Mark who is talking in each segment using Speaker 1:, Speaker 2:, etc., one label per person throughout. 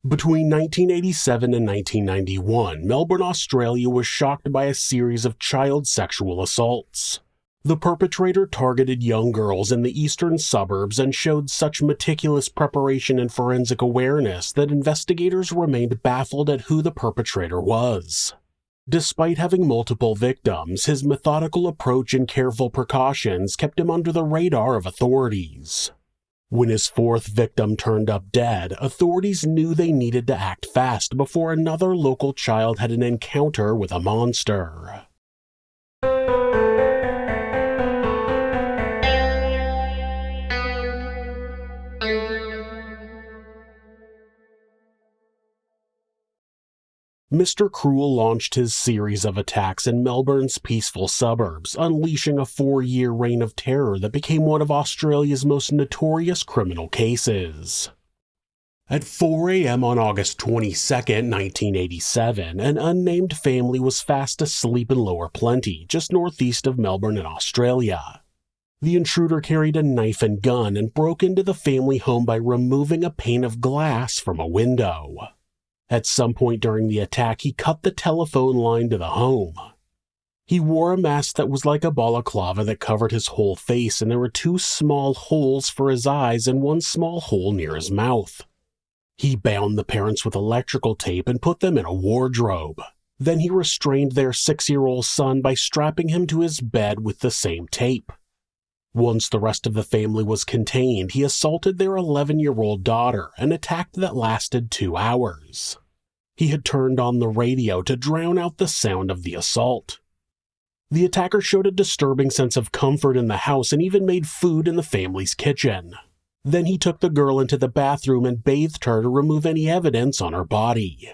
Speaker 1: Between 1987 and 1991, Melbourne, Australia was shocked by a series of child sexual assaults. The perpetrator targeted young girls in the eastern suburbs and showed such meticulous preparation and forensic awareness that investigators remained baffled at who the perpetrator was. Despite having multiple victims, his methodical approach and careful precautions kept him under the radar of authorities. When his fourth victim turned up dead, authorities knew they needed to act fast before another local child had an encounter with a monster. Mr. Cruel launched his series of attacks in Melbourne's peaceful suburbs, unleashing a 4-year reign of terror that became one of Australia's most notorious criminal cases. At 4 a.m. on August 22, 1987, an unnamed family was fast asleep in Lower Plenty, just northeast of Melbourne in Australia. The intruder carried a knife and gun and broke into the family home by removing a pane of glass from a window. At some point during the attack, he cut the telephone line to the home. He wore a mask that was like a balaclava that covered his whole face, and there were 2 small holes for his eyes and 1 small hole near his mouth. He bound the parents with electrical tape and put them in a wardrobe. Then he restrained their 6-year-old son by strapping him to his bed with the same tape. Once the rest of the family was contained, he assaulted their 11-year-old daughter, an attack that lasted 2 hours. He had turned on the radio to drown out the sound of the assault. The attacker showed a disturbing sense of comfort in the house and even made food in the family's kitchen. Then he took the girl into the bathroom and bathed her to remove any evidence on her body.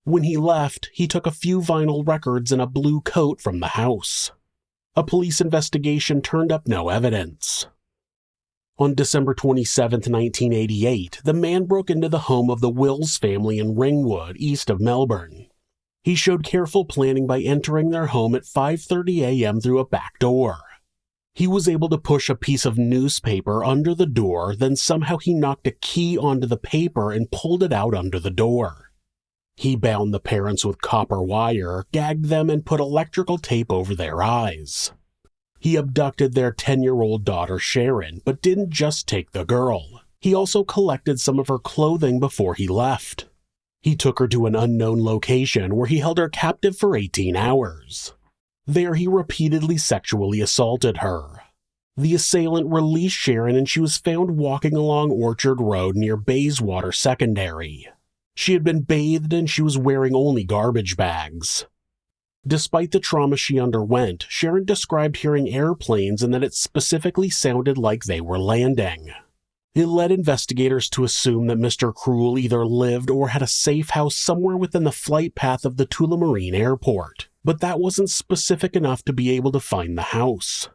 Speaker 1: When he left, he took a few vinyl records and a blue coat from the house. A police investigation turned up no evidence. On December 27, 1988, the man broke into the home of the Wills family in Ringwood, east of Melbourne. He showed careful planning by entering their home at 5:30 a.m. through a back door. He was able to push a piece of newspaper under the door, then somehow he knocked a key onto the paper and pulled it out under the door. He bound the parents with copper wire, gagged them, and put electrical tape over their eyes. He abducted their 10-year-old daughter Sharon, but didn't just take the girl. He also collected some of her clothing before he left. He took her to an unknown location where he held her captive for 18 hours. There he repeatedly sexually assaulted her. The assailant released Sharon and she was found walking along Orchard Road near Bayswater Secondary. She had been bathed and she was wearing only garbage bags. Despite the trauma she underwent, Sharon described hearing airplanes and that it specifically sounded like they were landing. It led investigators to assume that Mr. Cruel either lived or had a safe house somewhere within the flight path of the Tullamarine Airport, but that wasn't specific enough to be able to find the house.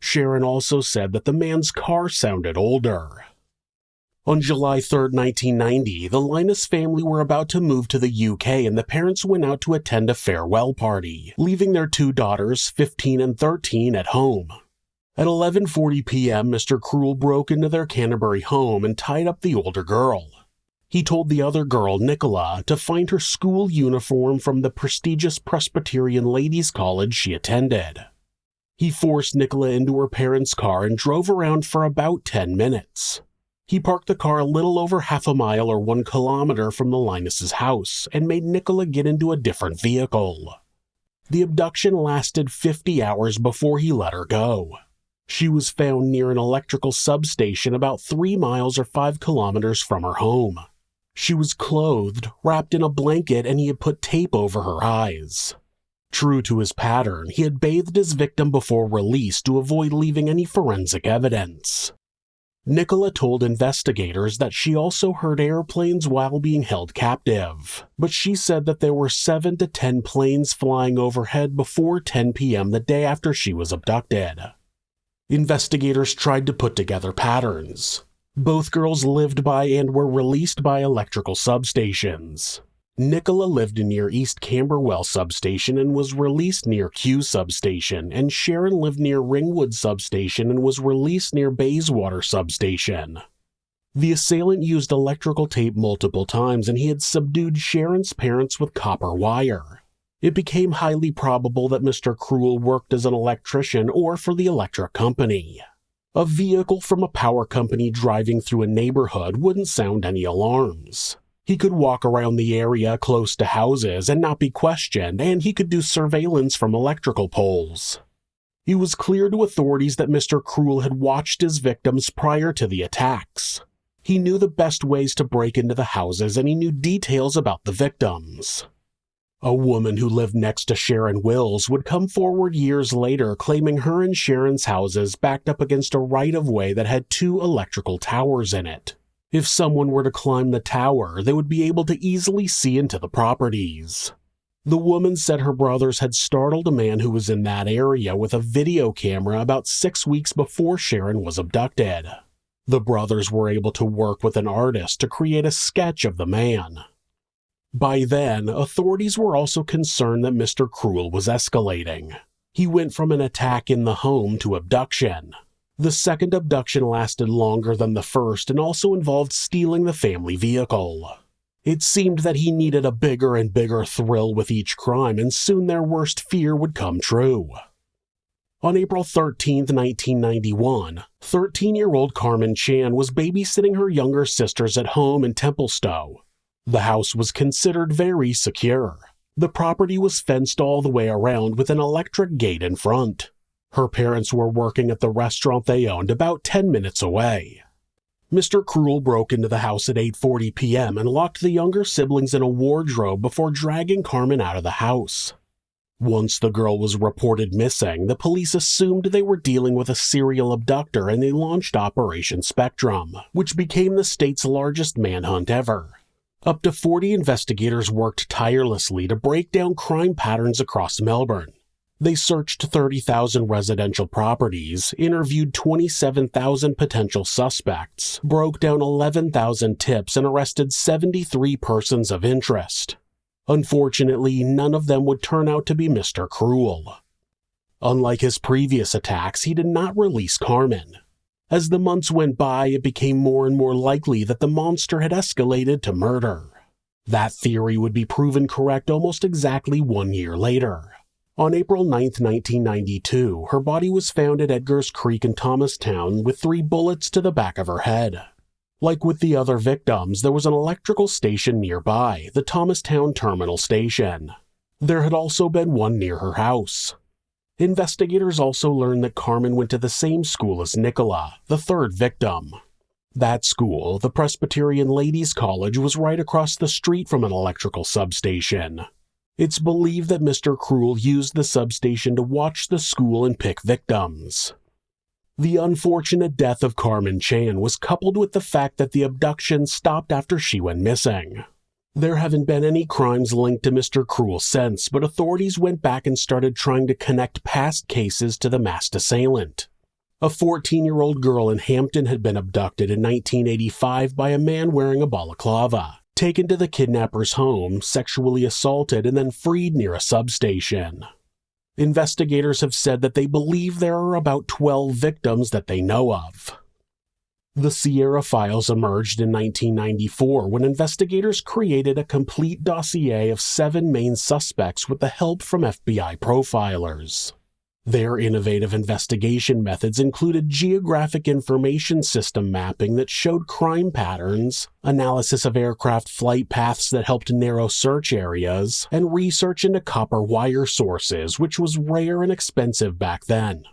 Speaker 1: Sharon also said that the man's car sounded older. On July 3, 1990, the Linus family were about to move to the UK and the parents went out to attend a farewell party, leaving their 2 daughters, 15 and 13, at home. At 11:40 p.m., Mr. Cruel broke into their Canterbury home and tied up the older girl. He told the other girl, Nicola, to find her school uniform from the prestigious Presbyterian Ladies' College she attended. He forced Nicola into her parents' car and drove around for about 10 minutes. He parked the car a little over half a mile or 1 kilometer from the Linus' house and made Nicola get into a different vehicle. The abduction lasted 50 hours before he let her go. She was found near an electrical substation about 3 miles or 5 kilometers from her home. She was clothed, wrapped in a blanket, and he had put tape over her eyes. True to his pattern, he had bathed his victim before release to avoid leaving any forensic evidence. Nicola told investigators that she also heard airplanes while being held captive, but she said that there were 7 to 10 planes flying overhead before 10 p.m. the day after she was abducted. Investigators tried to put together patterns. Both girls lived by and were released by electrical substations. Nicola lived near East Camberwell Substation and was released near Kew Substation, and Sharon lived near Ringwood Substation and was released near Bayswater Substation. The assailant used electrical tape multiple times, and he had subdued Sharon's parents with copper wire. It became highly probable that Mr. Cruel worked as an electrician or for the electric company. A vehicle from a power company driving through a neighborhood wouldn't sound any alarms. He could walk around the area close to houses and not be questioned, and he could do surveillance from electrical poles. It was clear to authorities that Mr. Cruel had watched his victims prior to the attacks. He knew the best ways to break into the houses, and he knew details about the victims. A woman who lived next to Sharon Wills would come forward years later claiming her and Sharon's houses backed up against a right-of-way that had 2 electrical towers in it. If someone were to climb the tower, they would be able to easily see into the properties. The woman said her brothers had startled a man who was in that area with a video camera about 6 weeks before Sharon was abducted. The brothers were able to work with an artist to create a sketch of the man. By then, authorities were also concerned that Mr. Cruel was escalating. He went from an attack in the home to abduction. The second abduction lasted longer than the first and also involved stealing the family vehicle. It seemed that he needed a bigger and bigger thrill with each crime, and soon their worst fear would come true. On April 13, 1991, 13-year-old Carmen Chan was babysitting her younger sisters at home in Templestowe. The house was considered very secure. The property was fenced all the way around with an electric gate in front. Her parents were working at the restaurant they owned about 10 minutes away. Mr. Cruel broke into the house at 8:40 p.m. and locked the younger siblings in a wardrobe before dragging Carmen out of the house. Once the girl was reported missing, the police assumed they were dealing with a serial abductor, and they launched Operation Spectrum, which became the state's largest manhunt ever. Up to 40 investigators worked tirelessly to break down crime patterns across Melbourne. They searched 30,000 residential properties, interviewed 27,000 potential suspects, broke down 11,000 tips, and arrested 73 persons of interest. Unfortunately, none of them would turn out to be Mr. Cruel. Unlike his previous attacks, he did not release Carmen. As the months went by, it became more and more likely that the monster had escalated to murder. That theory would be proven correct almost exactly 1 year later. On April 9, 1992, her body was found at Edgar's Creek in Thomastown with 3 bullets to the back of her head. Like with the other victims, there was an electrical station nearby, the Thomastown Terminal Station. There had also been one near her house. Investigators also learned that Carmen went to the same school as Nicola, the third victim. That school, the Presbyterian Ladies' College, was right across the street from an electrical substation. It's believed that Mr. Cruel used the substation to watch the school and pick victims. The unfortunate death of Carmen Chan was coupled with the fact that the abduction stopped after she went missing. There haven't been any crimes linked to Mr. Cruel since, but authorities went back and started trying to connect past cases to the masked assailant. A 14-year-old girl in Hampton had been abducted in 1985 by a man wearing a balaclava, taken to the kidnapper's home, sexually assaulted, and then freed near a substation. Investigators have said that they believe there are about 12 victims that they know of. The Sierra Files emerged in 1994 when investigators created a complete dossier of 7 main suspects with the help from FBI profilers. Their innovative investigation methods included geographic information system mapping that showed crime patterns, analysis of aircraft flight paths that helped narrow search areas, and research into copper wire sources, which was rare and expensive back then.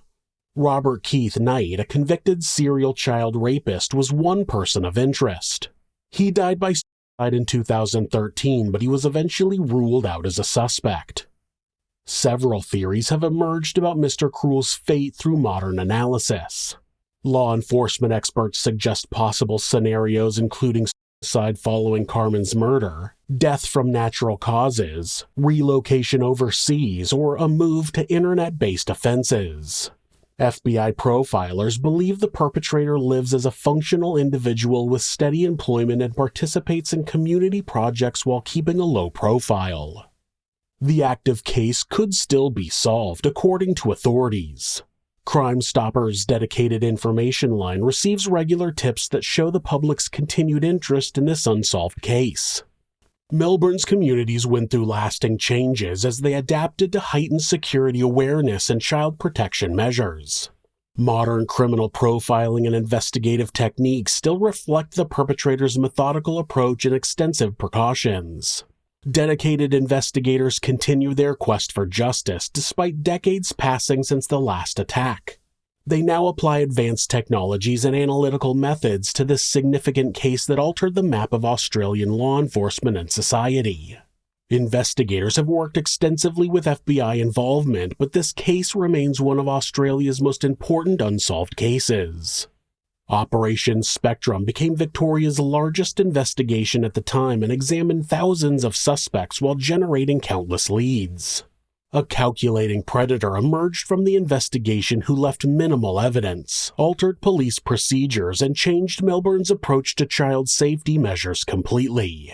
Speaker 1: Robert Keith Knight, a convicted serial child rapist, was one person of interest. He died by suicide in 2013, but he was eventually ruled out as a suspect. Several theories have emerged about Mr. Cruel's fate through modern analysis. Law enforcement experts suggest possible scenarios including suicide following Carmen's murder, death from natural causes, relocation overseas, or a move to internet-based offenses. FBI profilers believe the perpetrator lives as a functional individual with steady employment and participates in community projects while keeping a low profile. The active case could still be solved, according to authorities. Crime Stoppers' dedicated information line receives regular tips that show the public's continued interest in this unsolved case. Melbourne's communities went through lasting changes as they adapted to heightened security awareness and child protection measures. Modern criminal profiling and investigative techniques still reflect the perpetrator's methodical approach and extensive precautions. Dedicated investigators continue their quest for justice despite decades passing since the last attack. They now apply advanced technologies and analytical methods to this significant case that altered the map of Australian law enforcement and society. Investigators have worked extensively with FBI involvement, but this case remains one of Australia's most important unsolved cases. Operation Spectrum became Victoria's largest investigation at the time and examined thousands of suspects while generating countless leads. A calculating predator emerged from the investigation who left minimal evidence, altered police procedures, and changed Melbourne's approach to child safety measures completely.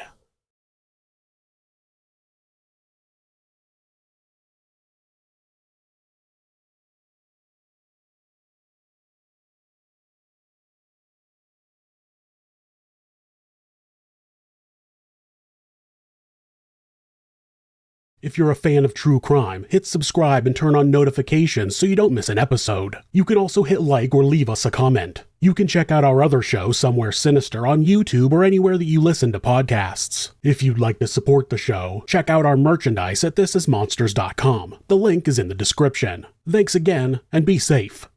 Speaker 1: If you're a fan of true crime, hit subscribe and turn on notifications so you don't miss an episode. You can also hit like or leave us a comment. You can check out our other show, Somewhere Sinister, on YouTube or anywhere that you listen to podcasts. If you'd like to support the show, check out our merchandise at thisismonsters.com. The link is in the description. Thanks again, and be safe.